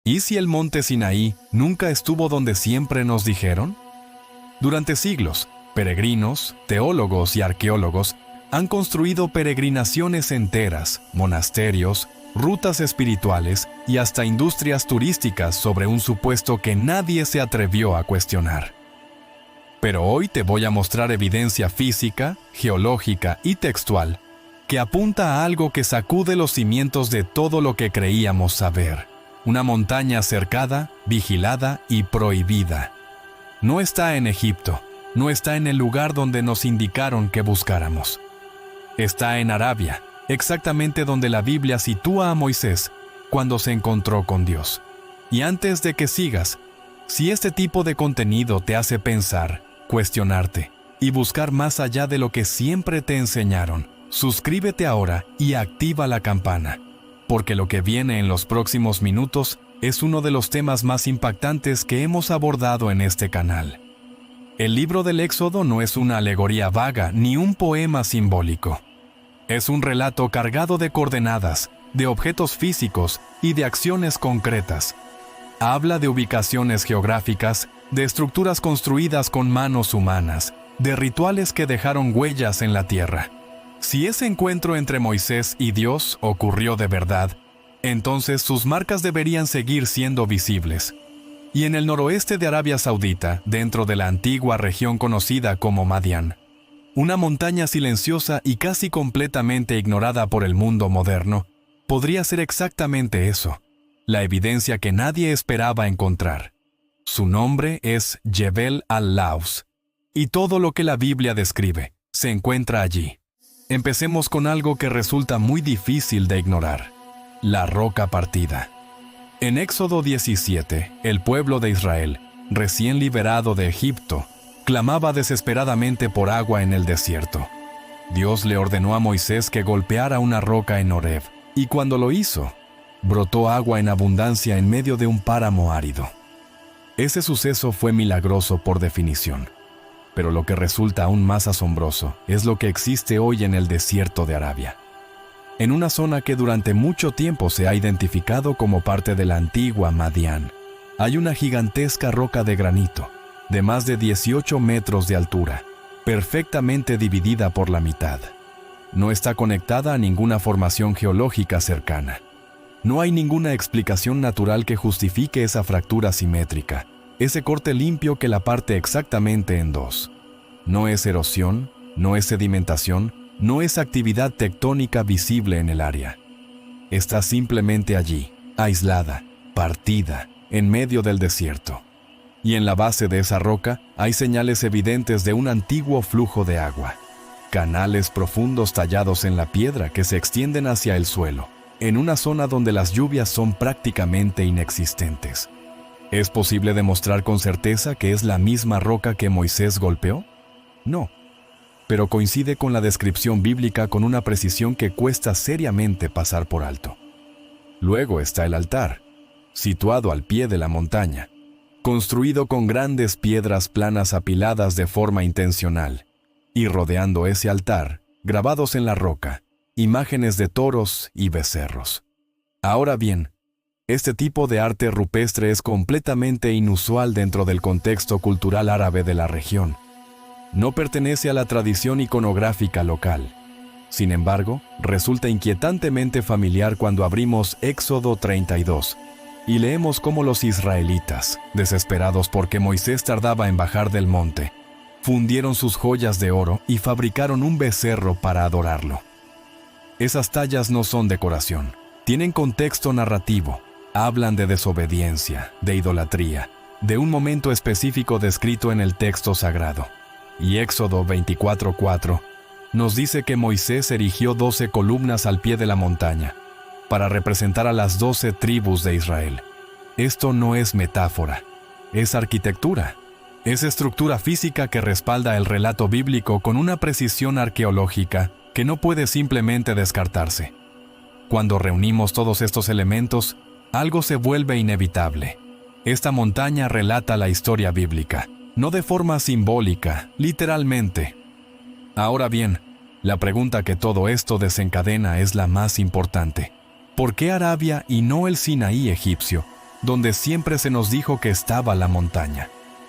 ¿Y si el monte Sinaí nunca estuvo donde siempre nos dijeron? Durante siglos, peregrinos, teólogos y arqueólogos han construido peregrinaciones enteras, monasterios, rutas espirituales y hasta industrias turísticas sobre un supuesto que nadie se atrevió a cuestionar. Pero hoy te voy a mostrar evidencia física, geológica y textual que apunta a algo que sacude los cimientos de todo lo que creíamos saber. Una montaña cercada, vigilada y prohibida. No está en Egipto, no está en el lugar donde nos indicaron que buscáramos. Está en Arabia, exactamente donde la Biblia sitúa a Moisés cuando se encontró con Dios. Y antes de que sigas, si este tipo de contenido te hace pensar, cuestionarte y buscar más allá de lo que siempre te enseñaron, suscríbete ahora y activa la campana, porque lo que viene en los próximos minutos es uno de los temas más impactantes que hemos abordado en este canal. El libro del Éxodo no es una alegoría vaga ni un poema simbólico. Es un relato cargado de coordenadas, de objetos físicos y de acciones concretas. Habla de ubicaciones geográficas, de estructuras construidas con manos humanas, de rituales que dejaron huellas en la tierra. Si ese encuentro entre Moisés y Dios ocurrió de verdad, entonces sus marcas deberían seguir siendo visibles. Y en el noroeste de Arabia Saudita, dentro de la antigua región conocida como Madián, una montaña silenciosa y casi completamente ignorada por el mundo moderno, podría ser exactamente eso, la evidencia que nadie esperaba encontrar. Su nombre es Jebel al-Laus, y todo lo que la Biblia describe se encuentra allí. Empecemos con algo que resulta muy difícil de ignorar: la roca partida. En Éxodo 17, el pueblo de Israel, recién liberado de Egipto, clamaba desesperadamente por agua en el desierto. Dios le ordenó a Moisés que golpeara una roca en Horeb, y cuando lo hizo, brotó agua en abundancia en medio de un páramo árido. Ese suceso fue milagroso por definición. Pero lo que resulta aún más asombroso es lo que existe hoy en el desierto de Arabia. En una zona que durante mucho tiempo se ha identificado como parte de la antigua Madián, hay una gigantesca roca de granito, de más de 18 metros de altura, perfectamente dividida por la mitad. No está conectada a ninguna formación geológica cercana. No hay ninguna explicación natural que justifique esa fractura simétrica, ese corte limpio que la parte exactamente en dos. No es erosión, no es sedimentación, no es actividad tectónica visible en el área. Está simplemente allí, aislada, partida, en medio del desierto. Y en la base de esa roca hay señales evidentes de un antiguo flujo de agua. Canales profundos tallados en la piedra que se extienden hacia el suelo, en una zona donde las lluvias son prácticamente inexistentes. ¿Es posible demostrar con certeza que es la misma roca que Moisés golpeó? No, pero coincide con la descripción bíblica con una precisión que cuesta seriamente pasar por alto. Luego está el altar, situado al pie de la montaña, construido con grandes piedras planas apiladas de forma intencional, y rodeando ese altar, grabados en la roca, imágenes de toros y becerros. Ahora bien, este tipo de arte rupestre es completamente inusual dentro del contexto cultural árabe de la región. No pertenece a la tradición iconográfica local. Sin embargo, resulta inquietantemente familiar cuando abrimos Éxodo 32 y leemos cómo los israelitas, desesperados porque Moisés tardaba en bajar del monte, fundieron sus joyas de oro y fabricaron un becerro para adorarlo. Esas tallas no son decoración, tienen contexto narrativo. Hablan de desobediencia, de idolatría, de un momento específico descrito en el texto sagrado. Y Éxodo 24:4 nos dice que Moisés erigió 12 columnas al pie de la montaña para representar a las 12 tribus de Israel. Esto no es metáfora, es arquitectura. Es estructura física que respalda el relato bíblico con una precisión arqueológica que no puede simplemente descartarse. Cuando reunimos todos estos elementos, algo se vuelve inevitable. Esta montaña relata la historia bíblica, no de forma simbólica, literalmente. Ahora bien, la pregunta que todo esto desencadena es la más importante. ¿Por qué Arabia y no el Sinaí egipcio donde siempre se nos dijo que estaba la montaña?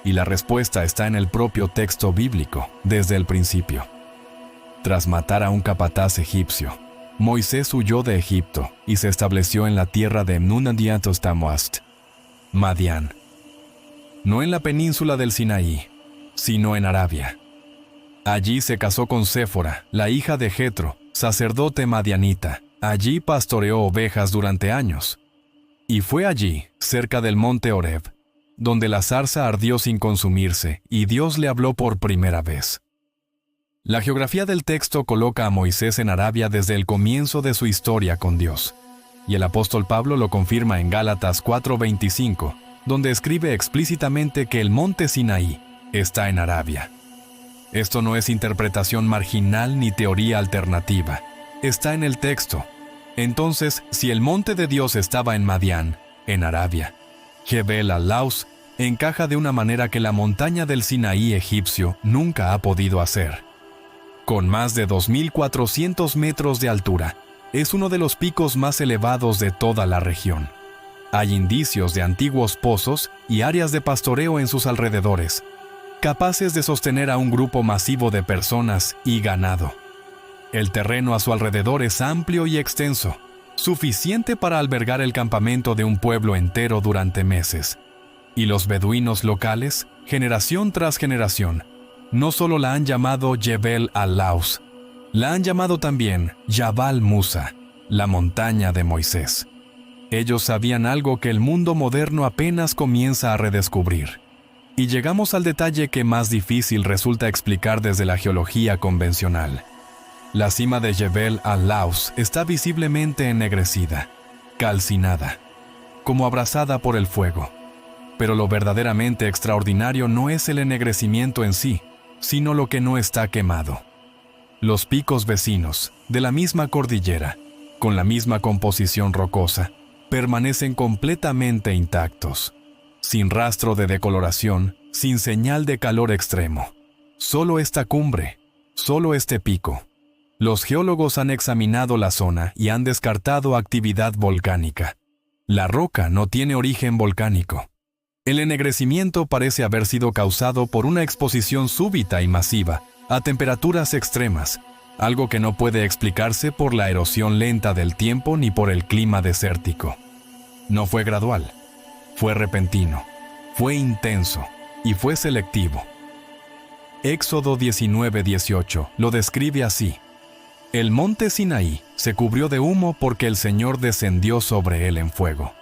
Y la respuesta está en el propio texto bíblico, desde el principio. Tras matar a un capataz egipcio, Moisés huyó de Egipto y se estableció en la tierra de Nunadiantostamoast, Madián. No en la península del Sinaí, sino en Arabia. Allí se casó con Séfora, la hija de Jetro, sacerdote madianita. Allí pastoreó ovejas durante años. Y fue allí, cerca del monte Horeb, donde la zarza ardió sin consumirse y Dios le habló por primera vez. La geografía del texto coloca a Moisés en Arabia desde el comienzo de su historia con Dios. Y el apóstol Pablo lo confirma en Gálatas 4:25, donde escribe explícitamente que el monte Sinaí está en Arabia. Esto no es interpretación marginal ni teoría alternativa. Está en el texto. Entonces, si el monte de Dios estaba en Madián, en Arabia, Jebel al-Laus encaja de una manera que la montaña del Sinaí egipcio nunca ha podido hacer. Con más de 2.400 metros de altura, es uno de los picos más elevados de toda la región. Hay indicios de antiguos pozos y áreas de pastoreo en sus alrededores, capaces de sostener a un grupo masivo de personas y ganado. El terreno a su alrededor es amplio y extenso, suficiente para albergar el campamento de un pueblo entero durante meses. Y los beduinos locales, generación tras generación, no solo la han llamado Jebel al-Laus, la han llamado también Jabal Musa, la montaña de Moisés. Ellos sabían algo que el mundo moderno apenas comienza a redescubrir. Y llegamos al detalle que más difícil resulta explicar desde la geología convencional. La cima de Jebel al-Laus está visiblemente ennegrecida, calcinada, como abrasada por el fuego. Pero lo verdaderamente extraordinario no es el ennegrecimiento en sí, sino lo que no está quemado. Los picos vecinos, de la misma cordillera, con la misma composición rocosa, permanecen completamente intactos, sin rastro de decoloración, sin señal de calor extremo. Solo esta cumbre, solo este pico. Los geólogos han examinado la zona y han descartado actividad volcánica. La roca no tiene origen volcánico. El ennegrecimiento parece haber sido causado por una exposición súbita y masiva a temperaturas extremas, algo que no puede explicarse por la erosión lenta del tiempo ni por el clima desértico. No fue gradual, fue repentino, fue intenso y fue selectivo. Éxodo 19:18 lo describe así: el monte Sinaí se cubrió de humo porque el Señor descendió sobre él en fuego.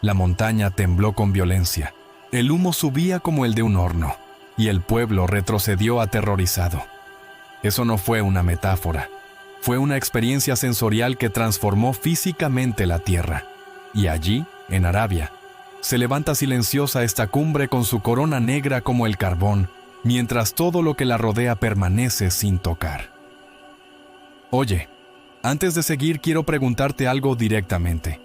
La montaña tembló con violencia. El humo subía como el de un horno, y el pueblo retrocedió aterrorizado. Eso no fue una metáfora. Fue una experiencia sensorial que transformó físicamente la tierra. Y allí, en Arabia, se levanta silenciosa esta cumbre con su corona negra como el carbón, mientras todo lo que la rodea permanece sin tocar. Oye, antes de seguir quiero preguntarte algo directamente.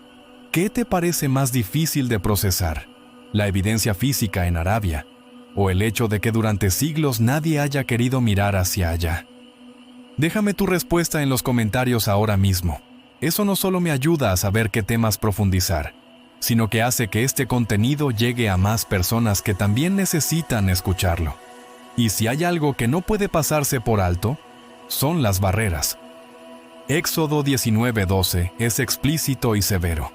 ¿Qué te parece más difícil de procesar? ¿La evidencia física en Arabia? ¿O el hecho de que durante siglos nadie haya querido mirar hacia allá? Déjame tu respuesta en los comentarios ahora mismo. Eso no solo me ayuda a saber qué temas profundizar, sino que hace que este contenido llegue a más personas que también necesitan escucharlo. Y si hay algo que no puede pasarse por alto, son las barreras. Éxodo 19:12 es explícito y severo.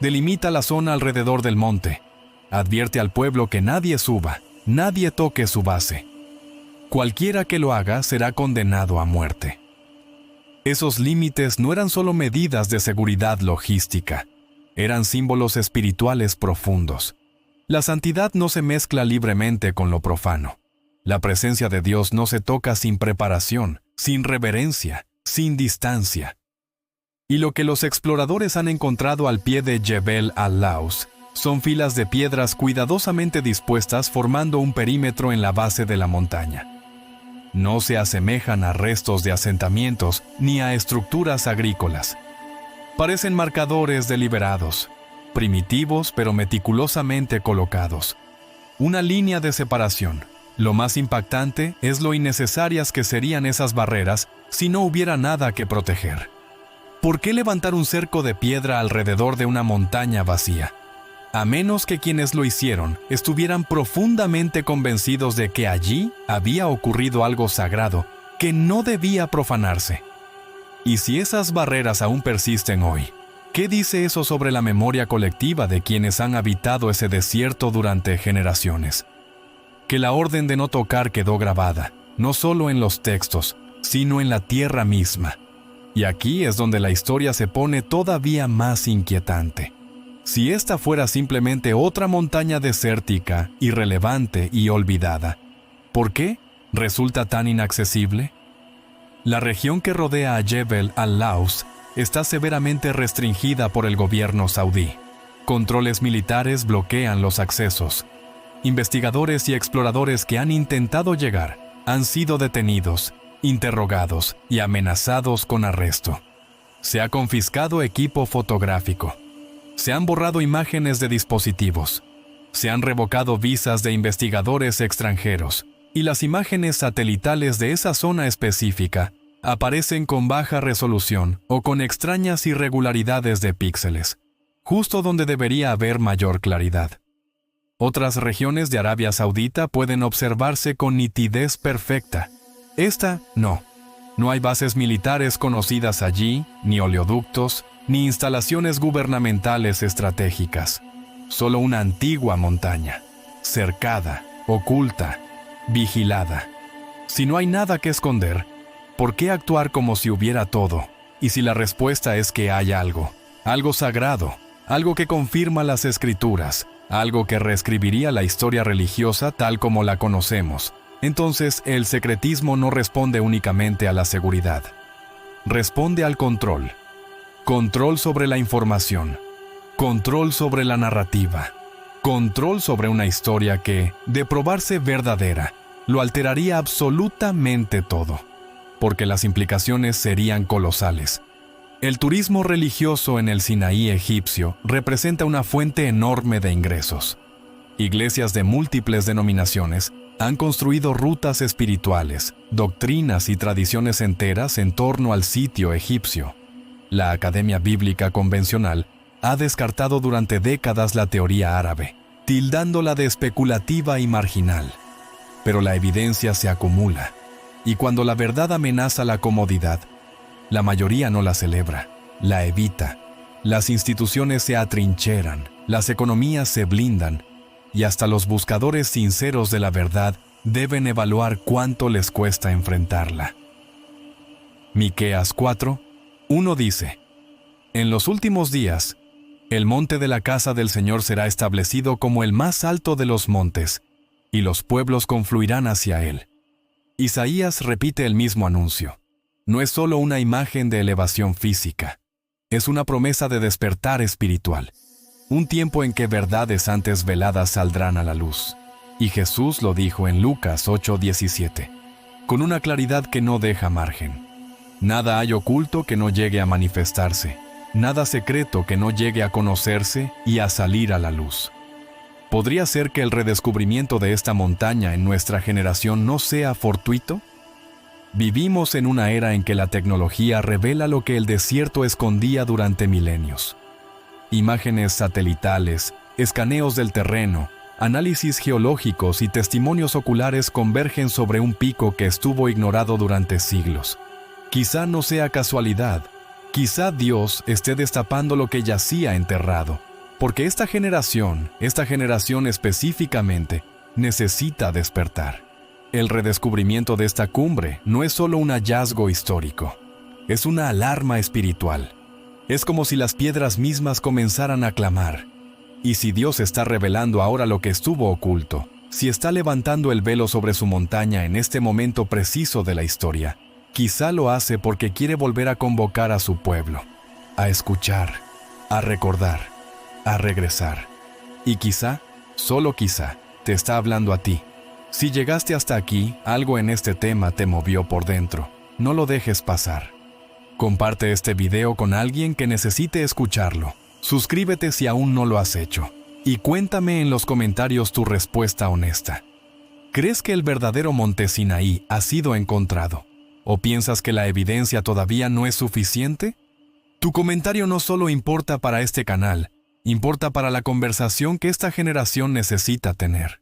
Delimita la zona alrededor del monte. Advierte al pueblo que nadie suba, nadie toque su base. Cualquiera que lo haga será condenado a muerte. Esos límites no eran solo medidas de seguridad logística, eran símbolos espirituales profundos. La santidad no se mezcla libremente con lo profano. La presencia de Dios no se toca sin preparación, sin reverencia, sin distancia. Y lo que los exploradores han encontrado al pie de Jebel al-Laus son filas de piedras cuidadosamente dispuestas formando un perímetro en la base de la montaña. No se asemejan a restos de asentamientos ni a estructuras agrícolas. Parecen marcadores deliberados, primitivos pero meticulosamente colocados. Una línea de separación. Lo más impactante es lo innecesarias que serían esas barreras si no hubiera nada que proteger. ¿Por qué levantar un cerco de piedra alrededor de una montaña vacía? a menos que quienes lo hicieron estuvieran profundamente convencidos de que allí había ocurrido algo sagrado que no debía profanarse. Y si esas barreras aún persisten hoy, ¿qué dice eso sobre la memoria colectiva de quienes han habitado ese desierto durante generaciones? Que la orden de no tocar quedó grabada, no solo en los textos, sino en la tierra misma. Y aquí es donde la historia se pone todavía más inquietante. Si esta fuera simplemente otra montaña desértica, irrelevante y olvidada, ¿por qué resulta tan inaccesible? La región que rodea a Jebel al-Laus está severamente restringida por el gobierno saudí. Controles militares bloquean los accesos. Investigadores y exploradores que han intentado llegar han sido detenidos, interrogados y amenazados con arresto. Se ha confiscado equipo fotográfico. Se han borrado imágenes de dispositivos. Se han revocado visas de investigadores extranjeros. Y las imágenes satelitales de esa zona específica aparecen con baja resolución o con extrañas irregularidades de píxeles, justo donde debería haber mayor claridad. Otras regiones de Arabia Saudita pueden observarse con nitidez perfecta. Esta, no. No hay bases militares conocidas allí, ni oleoductos, ni instalaciones gubernamentales estratégicas. Solo una antigua montaña, cercada, oculta, vigilada. Si no hay nada que esconder, ¿por qué actuar como si hubiera todo? Y si la respuesta es que hay algo sagrado, algo que confirma las escrituras, algo que reescribiría la historia religiosa tal como la conocemos, entonces el secretismo no responde únicamente a la seguridad. Responde al control. Control sobre la información. Control sobre la narrativa. Control sobre una historia que, de probarse verdadera, lo alteraría absolutamente todo, porque las implicaciones serían colosales. El turismo religioso en el Sinaí egipcio representa una fuente enorme de ingresos. Iglesias de múltiples denominaciones han construido rutas espirituales, doctrinas y tradiciones enteras en torno al sitio egipcio. La Academia Bíblica Convencional ha descartado durante décadas la teoría árabe, tildándola de especulativa y marginal. Pero la evidencia se acumula, y cuando la verdad amenaza la comodidad, la mayoría no la celebra, la evita. Las instituciones se atrincheran, las economías se blindan, y hasta los buscadores sinceros de la verdad deben evaluar cuánto les cuesta enfrentarla. Miqueas 4:1 dice: En los últimos días, el monte de la casa del Señor será establecido como el más alto de los montes, y los pueblos confluirán hacia él. Isaías repite el mismo anuncio. No es solo una imagen de elevación física, es una promesa de despertar espiritual, un tiempo en que verdades antes veladas saldrán a la luz. Y Jesús lo dijo en Lucas 8:17, con una claridad que no deja margen. Nada hay oculto que no llegue a manifestarse, nada secreto que no llegue a conocerse y a salir a la luz. ¿Podría ser que el redescubrimiento de esta montaña en nuestra generación no sea fortuito? Vivimos en una era en que la tecnología revela lo que el desierto escondía durante milenios. Imágenes satelitales, escaneos del terreno, análisis geológicos y testimonios oculares convergen sobre un pico que estuvo ignorado durante siglos. Quizá no sea casualidad, quizá Dios esté destapando lo que yacía enterrado, porque esta generación específicamente, necesita despertar. El redescubrimiento de esta cumbre no es solo un hallazgo histórico, es una alarma espiritual. Es como si las piedras mismas comenzaran a clamar. Y si Dios está revelando ahora lo que estuvo oculto, si está levantando el velo sobre su montaña en este momento preciso de la historia, quizá lo hace porque quiere volver a convocar a su pueblo, a escuchar, a recordar, a regresar. Y quizá, solo quizá, te está hablando a ti. Si llegaste hasta aquí, algo en este tema te movió por dentro. No lo dejes pasar. Comparte este video con alguien que necesite escucharlo. Suscríbete si aún no lo has hecho. Y cuéntame en los comentarios tu respuesta honesta. ¿Crees que el verdadero monte Sinaí ha sido encontrado? ¿O piensas que la evidencia todavía no es suficiente? Tu comentario no solo importa para este canal, Importa para la conversación que esta generación necesita tener.